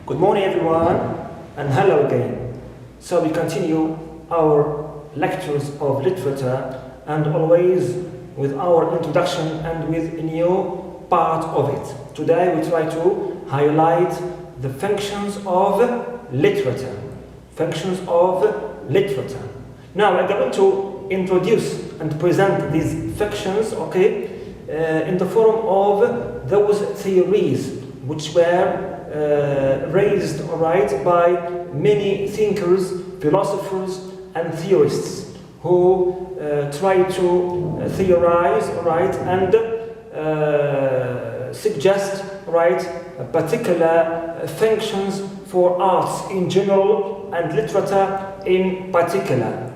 Good morning everyone, and hello again. So we continue our lectures of literature, and always with our introduction and with a new part of it. Today we try to highlight the functions of literature. Functions of literature. Now we're going to introduce and present these functions, in the form of those theories which were raised, by many thinkers, philosophers, and theorists who try to theorize, and suggest, particular functions for arts in general and literature in particular.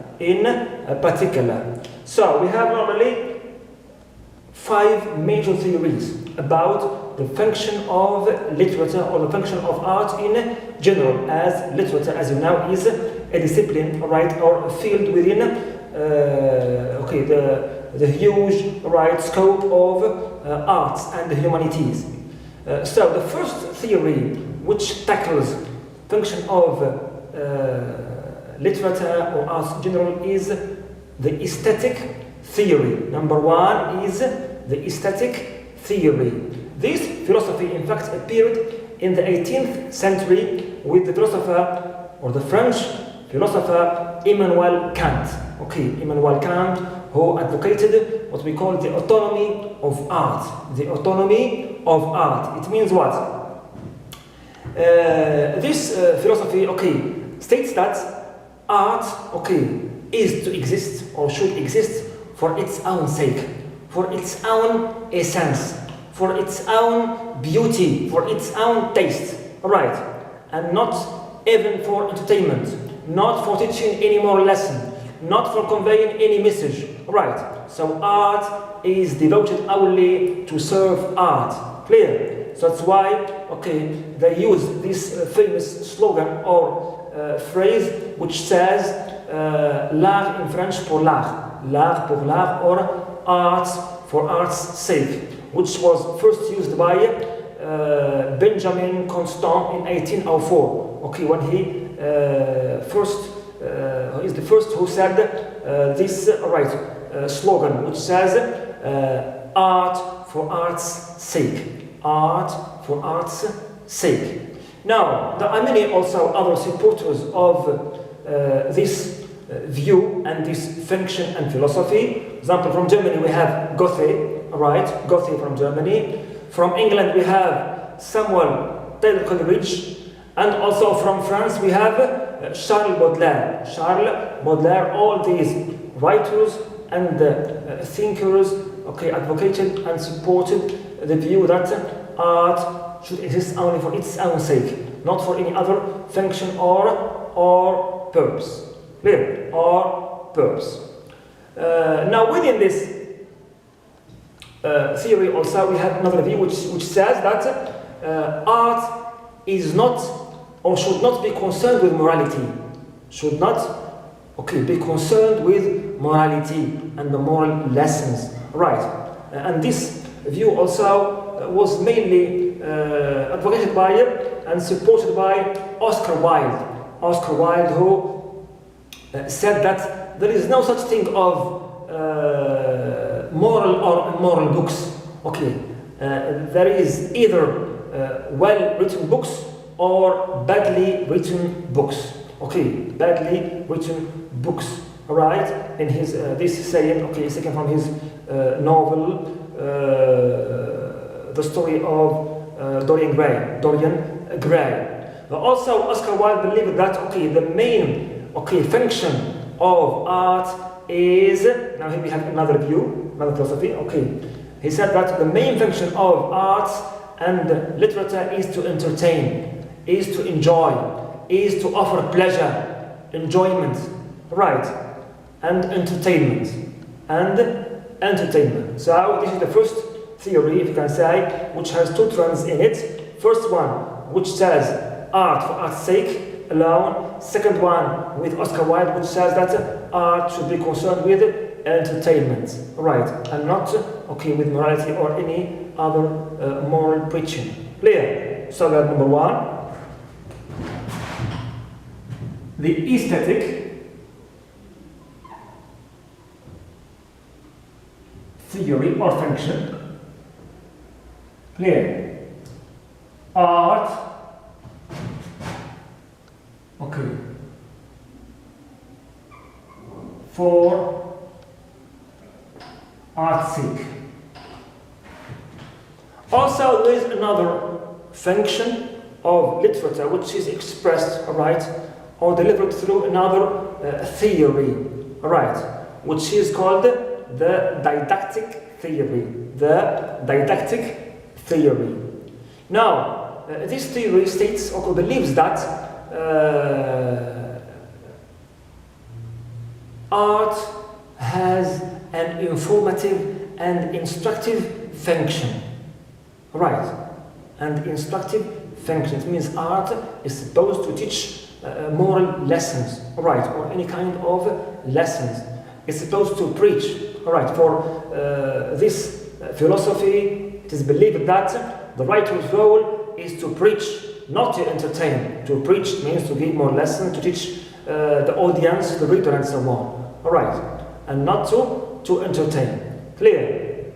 So we have normally 5 major theories about the function of literature or the function of art in general, as literature, as you know, is a discipline, or a field within the huge scope of arts and the humanities. So the first theory which tackles function of literature or arts in general is the aesthetic theory. Number 1 is the aesthetic theory. This philosophy, in fact, appeared in the 18th century with the philosopher, or the French philosopher, Immanuel Kant. Immanuel Kant, who advocated what we call the autonomy of art. The autonomy of art. It means what? This philosophy, states that art, is to exist or should exist for its own sake, for its own essence, for its own beauty, for its own taste, and not even for entertainment, not for teaching any more lesson, not for conveying any message, So art is devoted only to serve art, clear? So that's why, they use this famous slogan or phrase which says l'art in French pour l'art, or arts for art's sake, which was first used by Benjamin Constant in 1804. When he is the first who said this slogan, which says art for art's sake. Art for art's sake. Now, there are many also other supporters of this view and this function and philosophy. For example, from Germany we have Goethe, Goethe from Germany. From England we have Samuel Taylor Coleridge, and also from France we have Charles Baudelaire. All these writers and thinkers, advocated and supported the view that art should exist only for its own sake, not for any other function or purpose. Clear? Or purpose. Now within this theory also we have another view which says that art is not or should not be concerned with morality. Should not be concerned with morality and the moral lessons. And this view also was mainly advocated by and supported by Oscar Wilde. Oscar Wilde, who said that there is no such thing of moral or immoral books. There is either well-written books or badly written books. Badly written books. In his this saying, is taken from his novel, The Story of Dorian Gray. But also, Oscar Wilde believed that the main function of art is, now here we have another view, another philosophy. He said that the main function of art and literature is to entertain, is to enjoy, is to offer pleasure, enjoyment, and entertainment. So this is the first theory, if you can say, which has 2 strands in it. First one, which says art for art's sake alone. Second one, with Oscar Wilde, which says that art should be concerned with entertainment, and not with morality or any other moral preaching. Clear? So that number 1. the aesthetic theory or function. Clear? Art, okay, for art's sake. Also, there is another function of literature which is expressed, right, or delivered through another theory, right, which is called the didactic theory. The didactic theory. Now, this theory states or believes that art has an informative and instructive function. Right, and instructive function. It means art is supposed to teach moral lessons, right, or any kind of lessons. It's supposed to preach, right. For this philosophy, it is believed that the writer's role is to preach, not to entertain. To preach means to give more lessons, to teach the audience, the reader, and so on. All right, and not to entertain. Clear?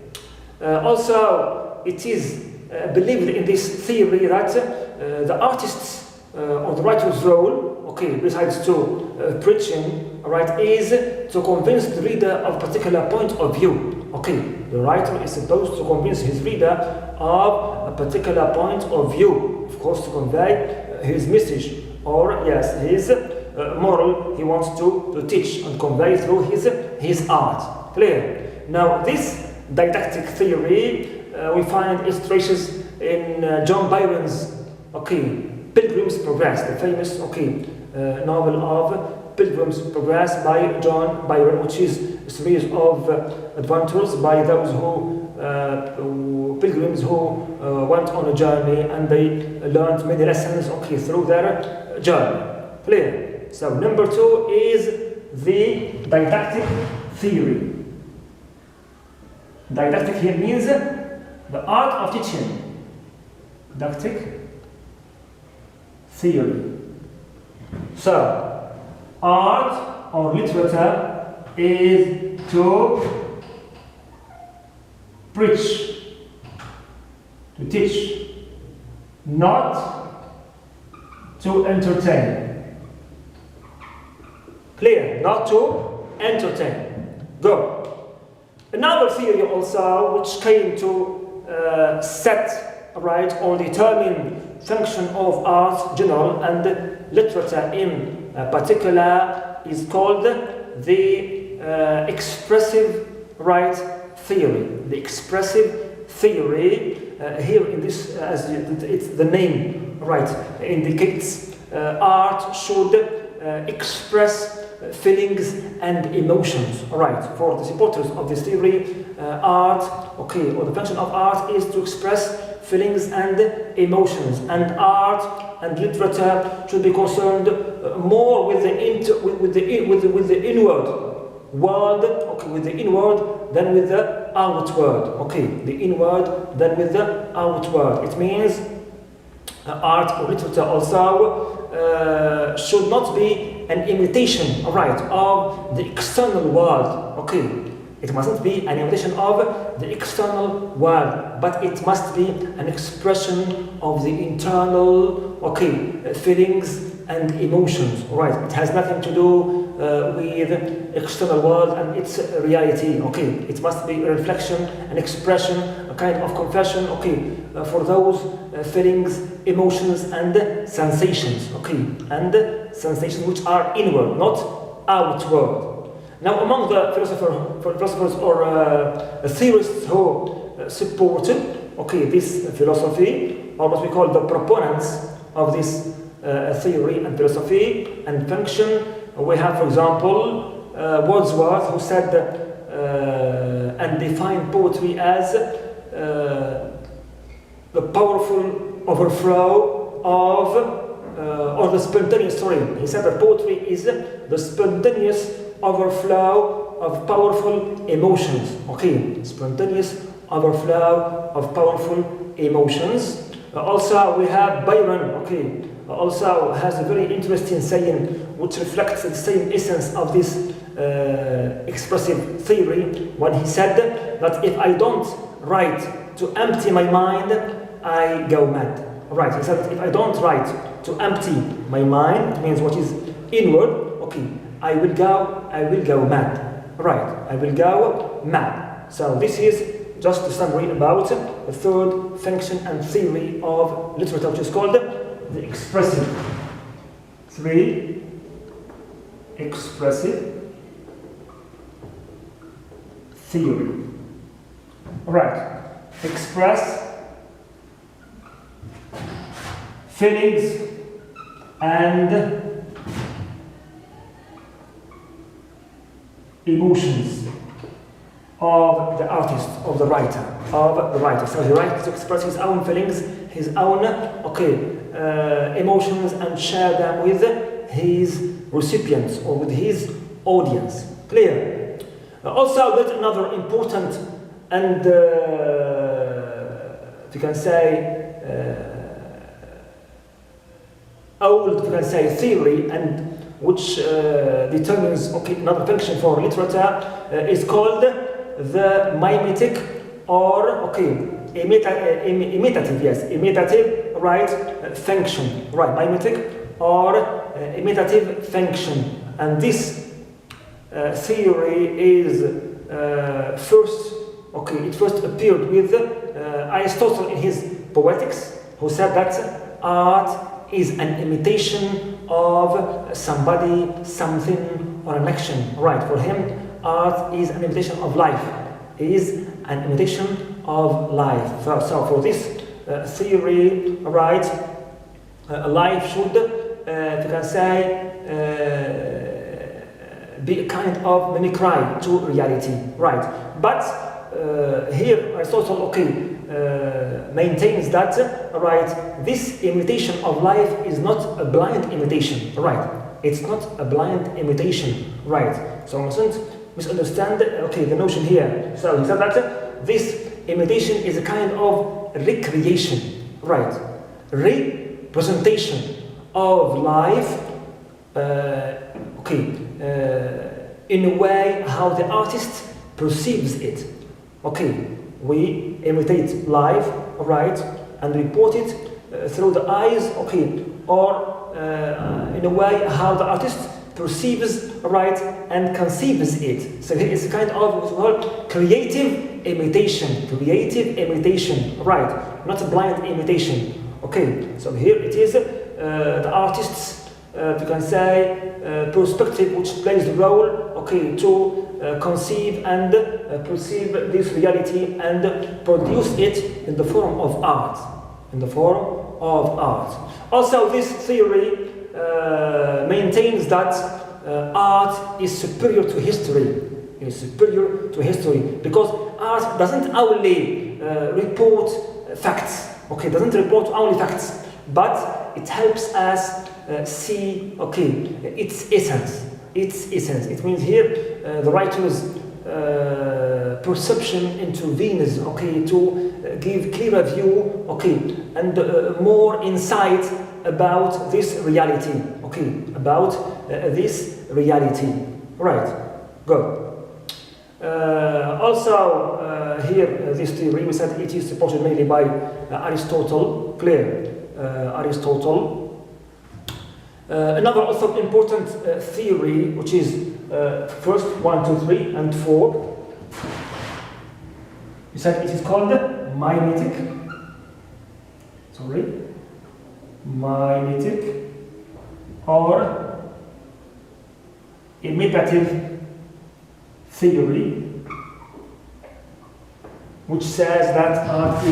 Also, it is believed in this theory that the artist's or the writer's role, okay, besides to preaching, right, is to convince the reader of a particular point of view. Okay, the writer is supposed to convince his reader of a particular point of view, of course, to convey his message or, yes, his moral he wants to teach and convey through his art. Clear? Now, this didactic theory we find its traces in John Byron's, okay, Pilgrim's Progress, the famous, okay, novel of Pilgrim's Progress by John Byron, which is a series of adventures by those pilgrims who went on a journey and they learned many lessons, okay, through their journey. Clear? So number 2 is the didactic theory. Didactic here means the art of teaching. Didactic theory. So, art or literature is to preach, to teach, not to entertain. Clear? Not to entertain. Go. Another theory also which came to set, right, or determine function of art general and literature in particular is called the expressive right theory. The expressive theory here in this, as it's the name, right, indicates art should express feelings and emotions. Right, for the supporters of this theory, art, okay, or the function of art is to express feelings and emotions, and art and literature should be concerned more with the inward world, okay, with the inward than with the outward, okay, the inward than with the outward. It means art or literature also should not be an imitation, right, of the external world, okay. It mustn't be an imitation of the external world, but it must be an expression of the internal, okay, feelings and emotions, right. It has nothing to do with external world and its reality, okay. It must be a reflection, an expression, a kind of confession, okay, for those feelings, emotions and sensations, okay, and sensations which are inward, not outward. Now, among the philosophers or theorists who supported, okay, this philosophy, or what we call the proponents of this theory and philosophy and function, we have, for example, Wordsworth, who said that and defined poetry as the powerful overflow of, or the spontaneous, he said that poetry is the spontaneous overflow of powerful emotions, okay, spontaneous overflow of powerful emotions. Also, we have Byron, okay, also has a very interesting saying which reflects the same essence of this expressive theory, when he said that if I don't write to empty my mind, I go mad. Right, he said that if I don't write to empty my mind, it means what is inward, okay, I will go mad. Right, I will go mad. So this is just a summary about the third function and theory of literature, which is called the expressive theory. Expressive theory. Right, express feelings and emotions of the artist, of the writer, So he writes to express his own feelings, his own emotions, and share them with his recipients or with his audience. Clear? Also, there's another important and you can say old, you can say, theory, and which determines another function for literature is called the mimetic or imitative, right, function, right, mimetic or imitative function. And this theory is it first appeared with Aristotle in his Poetics, who said that art is an imitation of somebody, something, or an action. Right, for him, art is an imitation of life. Is an imitation of life. So for this theory, right, life should, you can say, be a kind of mimicry to reality. Right, but here Aristotle, maintains that, right, this imitation of life is not a blind imitation. Right, it's not a blind imitation. Right, so we mustn't misunderstand the notion here. So he said that this imitation is a kind of recreation, right, representation of life, in a way how the artist perceives it. We imitate life, right, and report it through the eyes, or in a way how the artist perceives, right, and conceives it. So it's a kind of what's called creative imitation, right, not a blind imitation. So here it is the artist's, you can say, perspective which plays the role, to conceive and perceive this reality and produce it in the form of art. Also, this theory maintains that art is superior to history. Because art doesn't only report facts. Doesn't report only facts, but it helps us see its essence. It means here the writer's perception intervenes, to give clearer view, and more insight about this reality, Right, good. Also, here this theory, we said it is supported mainly by Aristotle. Clear, Aristotle. Another also important theory, which is first 1, 2, 3, and 4. We said it is called mimetic. Mimetic or imitative theory, which says that art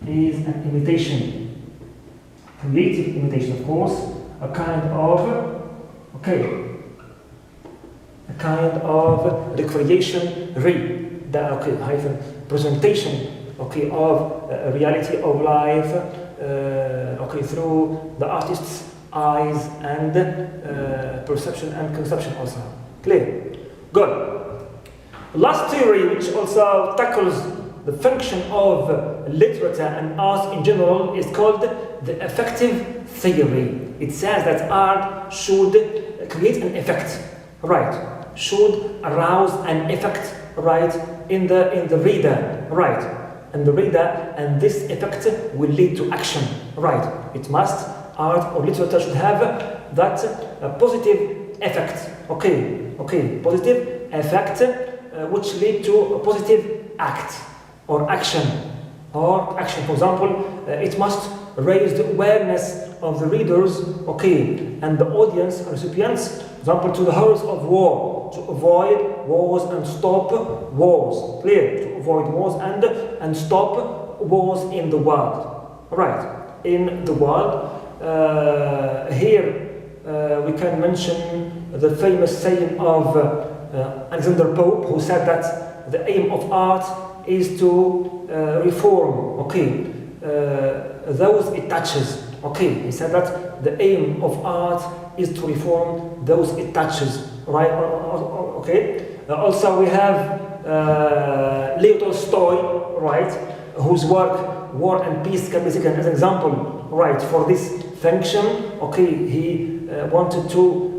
is an imitation. Creative imitation, of course, a kind of recreation, presentation, of a reality of life, through the artist's eyes and perception and conception also. Clear? Good. Last theory, which also tackles the function of literature and art in general is called the affective theory. It says that art should create an effect, right? Should arouse an effect, right, in the reader, right? And the reader, and this effect will lead to action, right? It must, art or literature should have that positive effect, okay, positive effect which lead to a positive act or action. For example, it must raise the awareness of the readers, okay, and the audience recipients, for example, to the horrors of war, to avoid wars and stop wars. Clear? To avoid wars and stop wars in the world. Right? In the world. Here we can mention the famous saying of Alexander Pope, who said that the aim of art is to reform, okay, those it touches. Okay, he said that the aim of art is to reform those it touches, right? Okay. Also, we have Leo Tolstoy, right, whose work War and Peace can be taken as an example, right, for this function. Okay, he wanted to,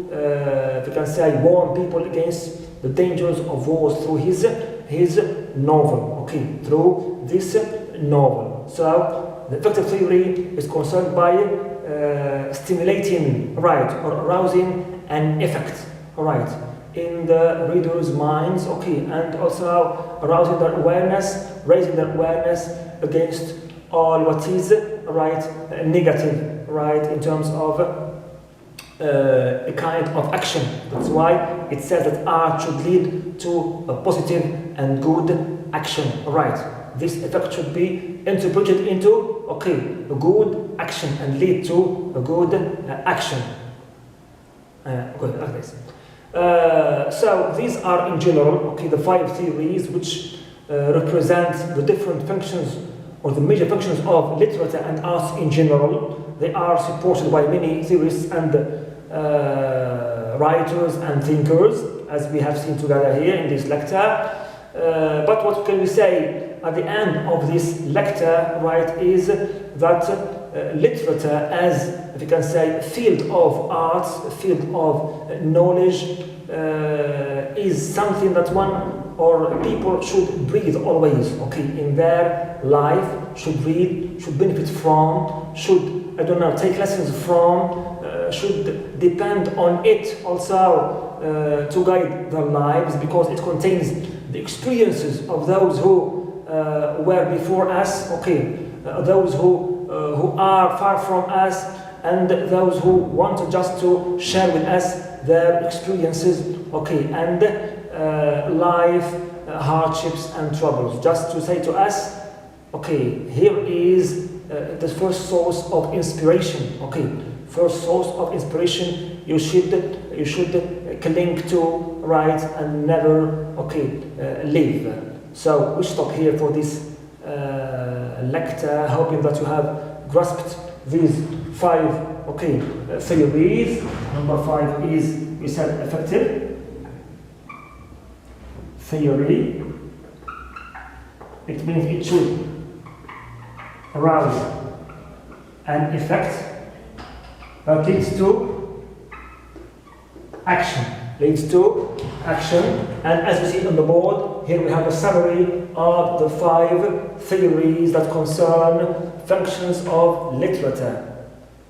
we can say, warn people against the dangers of wars through his novel. Okay, through this novel. So the affective theory is concerned by stimulating, right, or arousing an effect, right, in the reader's minds, okay, and also arousing their awareness, raising their awareness against all what is, right, negative, right, in terms of a kind of action. That's why it says that art should lead to a positive and good action, right? This effect should be interpreted into, okay, a good action and lead to a good action. Okay, like this. So these are in general, okay, the 5 theories which represent the different functions or the major functions of literature and arts in general. They are supported by many theorists and writers and thinkers, as we have seen together here in this lecture. But what can we say at the end of this lecture, right, is that literature as, if you can say, field of arts, field of knowledge, is something that one or people should breathe always, okay, in their life, should read, should benefit from, should, I don't know, take lessons from, should depend on it also to guide their lives, because it contains the experiences of those who were before us, okay, those who are far from us, and those who want just to share with us their experiences, okay, and life hardships and troubles, just to say to us, okay, here is the first source of inspiration, okay, first source of inspiration you should cling to, right, and never, okay, leave. So we stop here for this lecture, hoping that you have grasped these 5, okay, theories. Number 5 is, we said, affective theory. It means it should arouse an effect that leads to action. And as we see on the board, here we have a summary of the 5 theories that concern functions of literature.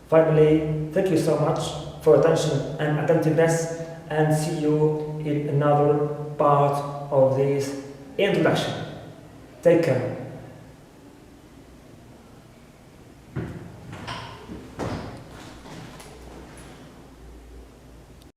Finally, thank you so much for attention and attentiveness, and see you in another part of this introduction. Take care.